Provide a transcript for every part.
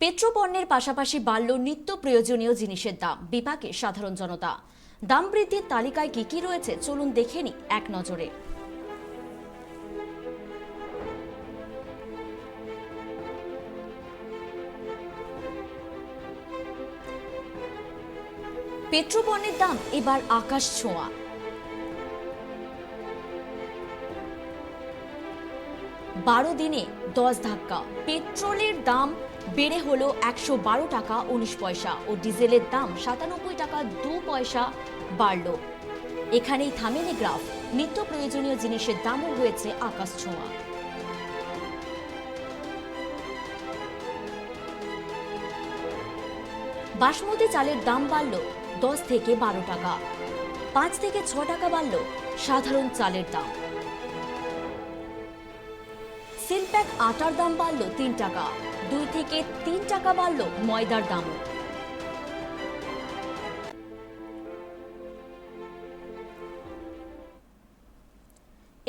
পেট্রোপণ্যের পাশাপাশি বাড়ল নিত্য প্রয়োজনীয় জিনিসের দাম। বিপাকে সাধারণ জনতা। দাম বৃদ্ধির তালিকায় কি কি রয়েছে চলুন দেখে নিই এক নজরে। পেট্রোপণ্যের দাম এবার আকাশ ছোঁয়া। বারো দিনে 10 ধাক্কা। পেট্রোলের দাম বেড়ে হলো 112 টাকা 19 পয়সা ও ডিজেলের দাম 97 টাকা 2 পয়সা বাড়ল। এখানেই থামেনি গ্রাফ। নিত্য প্রয়োজনীয় জিনিসের দামও হয়েছে আকাশ ছোঁয়া। বাসমতি চালের দাম বাড়ল 10 থেকে 12 টাকা। 5 থেকে 6 টাকা বাড়ল সাধারণ চালের দাম। সিলপ্যাক আটার দাম বাড়ল 3 টাকা। 2 থেকে 3 টাকা বাড়ল ময়দার দামও।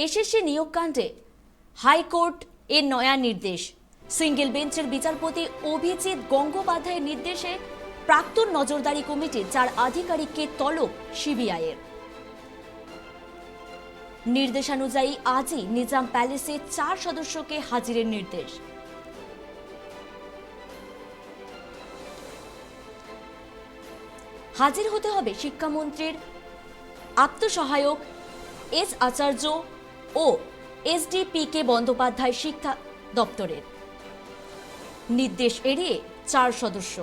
এসএসসি নিয়োগ কাণ্ডে হাইকোর্ট এর নয়া নির্দেশ। সিঙ্গেল বেঞ্চের বিচারপতি অভিজিৎ গঙ্গোপাধ্যায়ের নির্দেশে প্রাক্তন নজরদারি কমিটির 4 আধিকারিককে তলব সিবিআইয়ের। নির্দেশানুযায়ী আজই নিজাম প্যালেসে 4 সদস্যকে হাজিরের নির্দেশ। হাজির হতে হবে শিক্ষামন্ত্রীর আত্মসহায়ক এস আচার্য ও এসডিপিকে বন্দ্যোপাধ্যায় শিক্ষা দপ্তরের। নির্দেশ এড়িয়ে 4 সদস্য।